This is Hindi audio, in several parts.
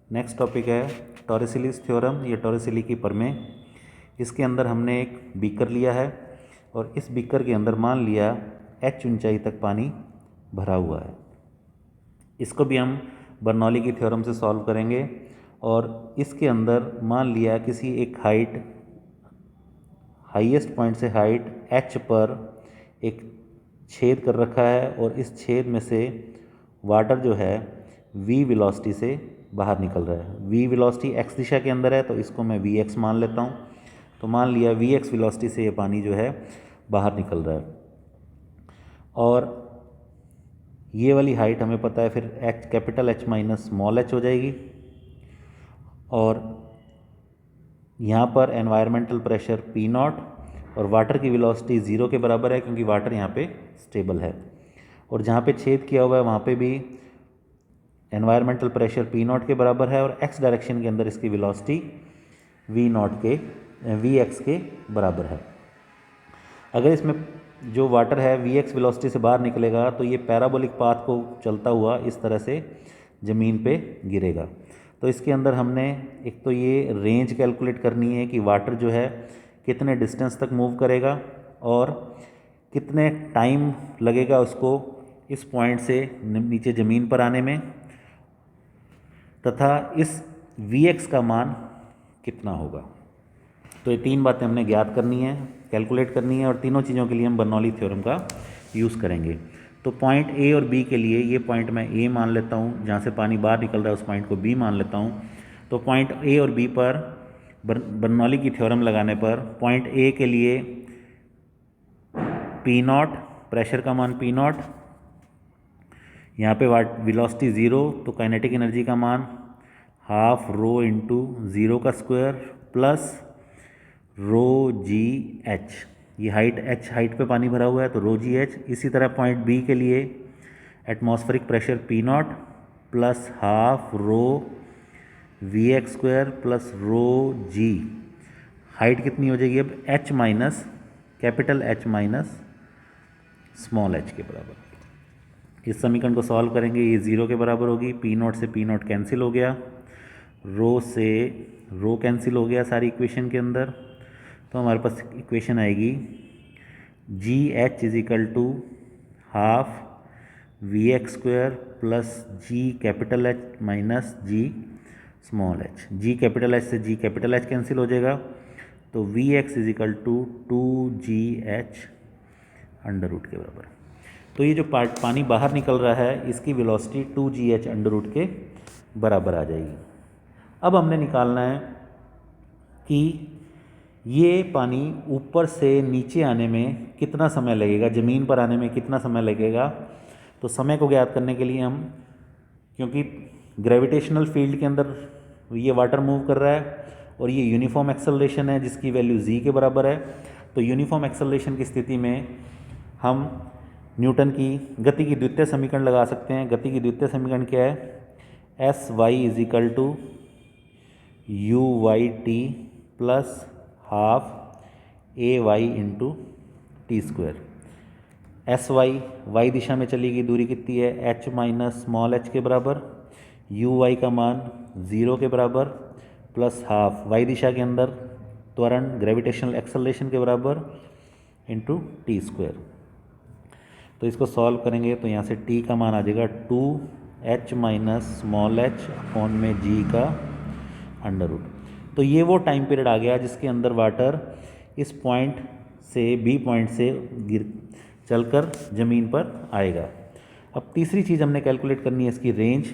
नेक्स्ट टॉपिक है टॉरिसिलीज थ्योरम या टॉरिसिली की प्रमेय। इसके अंदर हमने एक बीकर लिया है और इस बीकर के अंदर मान लिया h ऊंचाई तक पानी भरा हुआ है। इसको भी हम बर्नौली की थ्योरम से सॉल्व करेंगे और इसके अंदर मान लिया किसी एक हाईएस्ट पॉइंट से हाइट h पर एक छेद कर रखा है और इस छेद में से वाटर जो है v वेलोसिटी से बाहर निकल रहा है। v वेलोसिटी x दिशा के अंदर है तो इसको मैं vx मान लेता हूँ। तो मान लिया vx वेलोसिटी से ये पानी जो है बाहर निकल रहा है और ये वाली हाइट हमें पता है, फिर h capital H minus small h हो जाएगी और यहाँ पर एनवायरमेंटल प्रेशर P0 और वाटर की वेलोसिटी 0 के बराबर है क्योंकि वाटर यहाँ पे स्टेबल है और जहाँ पे छेद किया हुआ है वहाँ पे भी एनवायरमेंटल प्रेशर P0 के बराबर है और x डायरेक्शन के अंदर इसकी वेलोसिटी Vx के बराबर है। अगर इसमें जो वाटर है Vx वेलोसिटी से बाहर निकलेगा तो ये पैराबोलिक पाथ को चलता हुआ इस तरह से ज़मीन पे गिरेगा। तो इसके अंदर हमने एक तो ये रेंज कैलकुलेट करनी है कि वाटर जो है कितने डिस्टेंस तक मूव करेगा और कितने टाइम लगेगा उसको इस पॉइंट से नीचे ज़मीन पर आने में, तथा इस Vx का मान कितना होगा। तो ये तीन बातें हमने ज्ञात करनी है, कैलकुलेट करनी है और तीनों चीज़ों के लिए हम बर्नौली थ्योरम का यूज़ करेंगे। तो पॉइंट ए और बी के लिए ये पॉइंट मैं ए मान लेता हूँ, जहाँ से पानी बाहर निकल रहा है उस पॉइंट को बी मान लेता हूँ। तो पॉइंट ए और बी पर बर्नौली की थ्योरम लगाने पर पॉइंट ए के लिए P0 प्रेशर का मान P0, यहाँ पे वेलोसिटी 0 तो काइनेटिक एनर्जी का मान हाफ रो इंटू 0 का square plus rho g H. ये हाइट h हाइट पे पानी भरा हुआ है तो रो जी एच। इसी तरह पॉइंट बी के लिए atmospheric pressure P0 plus half rho v x square plus rho g. Height कितनी हो जाएगी अब h minus capital H minus small h के बराबर। इस समीकरण को सॉल्व करेंगे, ये 0 के बराबर होगी। P0 से P0 कैंसिल हो गया, रो से रो कैंसिल हो गया सारी इक्वेशन के अंदर। तो हमारे पास इक्वेशन आएगी g h is equal to half v x square plus g capital H minus g small h। G capital H से जी कैपिटल H कैंसिल हो जाएगा तो v x is equal to 2GH under root के बराबर। तो ये जो पानी बाहर निकल रहा है इसकी वेलोसिटी 2GH अंडर रूट के बराबर आ जाएगी। अब हमने निकालना है कि ये पानी ऊपर से नीचे आने में कितना समय लगेगा, ज़मीन पर आने में कितना समय लगेगा। तो समय को ज्ञात करने के लिए हम, क्योंकि ग्रेविटेशनल फील्ड के अंदर ये वाटर मूव कर रहा है और ये यूनिफॉर्म एक्सेलरेशन है जिसकी वैल्यू z के बराबर है, तो यूनिफॉर्म एक्सेलरेशन की स्थिति में हम न्यूटन की गति की द्वितीय समीकरण लगा सकते हैं। गति की द्वितीय समीकरण क्या है, S Y is equal to U Y T plus half A Y into T square. S Y दिशा में चली गई, दूरी कितनी है h माइनस स्मॉल h के बराबर, यू वाई का मान 0 के बराबर प्लस हाफ y दिशा के अंदर त्वरण ग्रेविटेशनल एक्सेलरेशन के बराबर इंटू टी स्क्वायर। तो इसको सॉल्व करेंगे तो यहाँ से t का मान आ जाएगा 2h minus small h upon में g का अंडर रूट। तो ये वो टाइम पीरियड आ गया जिसके अंदर वाटर इस पॉइंट से बी पॉइंट से चलकर ज़मीन पर आएगा। अब तीसरी चीज़ हमने कैलकुलेट करनी है इसकी रेंज,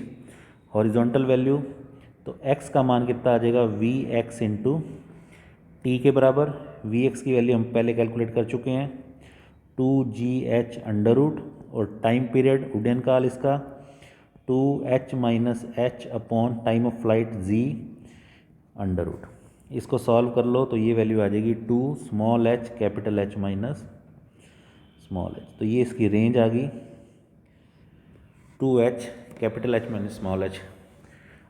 हॉरिजॉन्टल वैल्यू। तो x का मान कितना आ जाएगा Vx इंटू टी के बराबर। Vx की वैल्यू हम पहले कैलकुलेट कर चुके हैं 2GH अंडर रूट और टाइम पीरियड उड्डयन काल इसका 2h minus h upon time of flight z under root. इसको सॉल्व कर लो तो ये वैल्यू आ जाएगी 2 small h capital H minus small h। तो ये इसकी रेंज आ गई 2h capital H minus small h।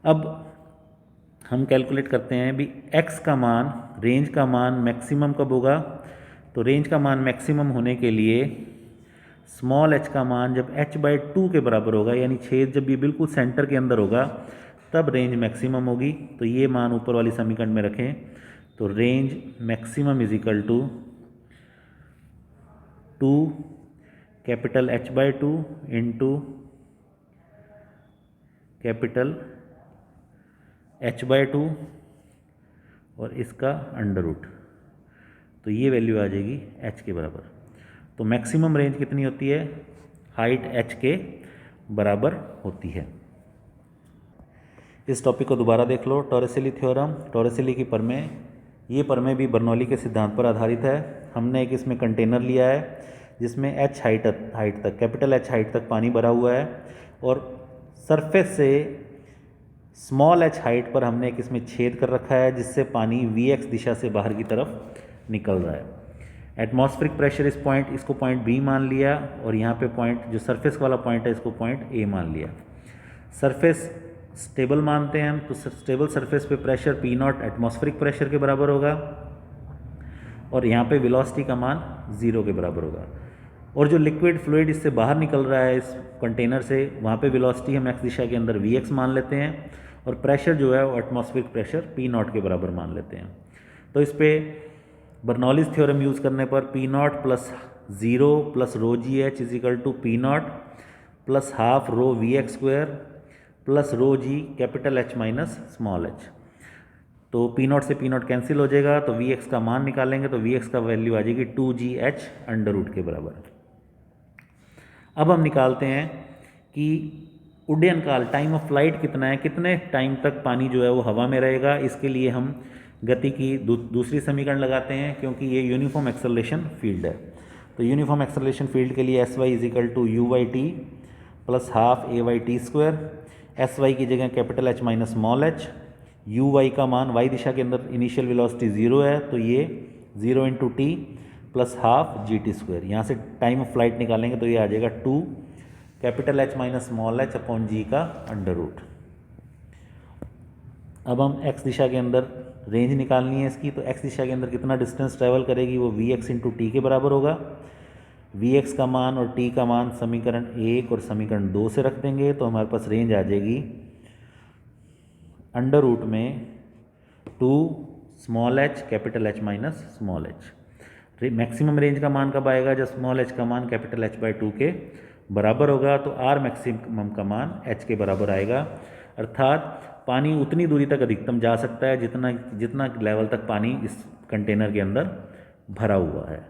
अब हम कैलकुलेट करते हैं भी x का मान, रेंज का मान मैक्सिमम कब होगा। तो रेंज का मान मैक्सिमम होने के लिए स्मॉल h का मान जब h/2 के बराबर होगा, यानी छेद जब ये बिल्कुल सेंटर के अंदर होगा तब रेंज मैक्सिमम होगी। तो ये मान ऊपर वाली समीकरण में रखें तो range maximum is equal to 2 capital H/2 into capital H/2 और इसका अंडर रूट। तो ये वैल्यू आ जाएगी h के बराबर। तो मैक्सिमम रेंज कितनी होती है? हाइट h के बराबर होती है। इस टॉपिक को दोबारा देख लो। टॉरेसिली थ्योरम, टॉरेसिली की प्रमेय, ये प्रमेय भी बर्नौली के सिद्धांत पर आधारित है। हमने एक इसमें कंटेनर लिया है जिसमें h हाइट तक, कैपिटल H हाइट तक पानी भरा हुआ है और सरफेस से स्मॉल h हाइट पर हमने एक इसमें छेद कर रखा है जिससे पानी Vx दिशा से बाहर की तरफ निकल रहा है। एटमॉस्फेरिक प्रेशर इसको पॉइंट B मान लिया और यहाँ पे पॉइंट जो सरफेस वाला पॉइंट है इसको पॉइंट A मान लिया। सरफेस स्टेबल मानते हैं हम, तो स्टेबल सरफेस पे प्रेशर P0 एटमॉस्फेरिक प्रेशर के बराबर होगा और यहाँ पे वेलोसिटी का मान 0 के बराबर होगा। और जो लिक्विड फ्लूइड इससे बाहर निकल रहा है इस कंटेनर से, वहाँ पे वेलोसिटी हम x दिशा के अंदर Vx मान लेते हैं और प्रेशर जो है वो एटमॉस्फेरिक प्रेशर P0 के बराबर मान लेते हैं। तो इस पर बर्नौलीज थ्योरम यूज़ करने पर P0 plus 0 plus rho g h is equal to P0 plus half rho Vx square plus rho g capital H minus small h। तो P0 से P0 कैंसिल हो जाएगा तो Vx का मान निकालेंगे तो Vx का वैल्यू आ जाएगी 2gh अंडर रूट के बराबर। अब हम निकालते हैं कि उड्डयन काल, टाइम ऑफ फ्लाइट कितना है, कितने टाइम तक पानी जो है वो हवा में रहेगा। इसके लिए हम गति की दूसरी समीकरण लगाते हैं क्योंकि ये यूनिफॉर्म एक्सेलरेशन फील्ड है। तो यूनिफॉर्म एक्सेलरेशन फील्ड के लिए Sy is equal to u/t plus half a/t square. Sy की जगह capital H minus small h, uy का मान y दिशा के अंदर इनिशियल वेलोसिटी 0 है तो ये 0 into T plus half gt square. यहाँ से टाइम ऑफ फ्लाइट निकालेंगे तो ये आ जाएगा 2 capital H minus small h upon g का अंडर रूट। अब हम x दिशा के अंदर रेंज निकालनी है इसकी, तो x दिशा के अंदर कितना डिस्टेंस ट्रैवल करेगी वो Vx इंटू टी के बराबर होगा। Vx का मान और t का मान समीकरण 1 और समीकरण 2 से रख देंगे तो हमारे पास रेंज आ जाएगी अंडर रूट में 2 small h capital H minus small h। Maximum range का मान कब आएगा? जब स्मॉल h का मान कैपिटल H/2 के बराबर होगा तो r मैक्सिमम का मान h के बराबर आएगा। अर्थात पानी उतनी दूरी तक अधिकतम जा सकता है जितना लेवल तक पानी इस कंटेनर के अंदर भरा हुआ है।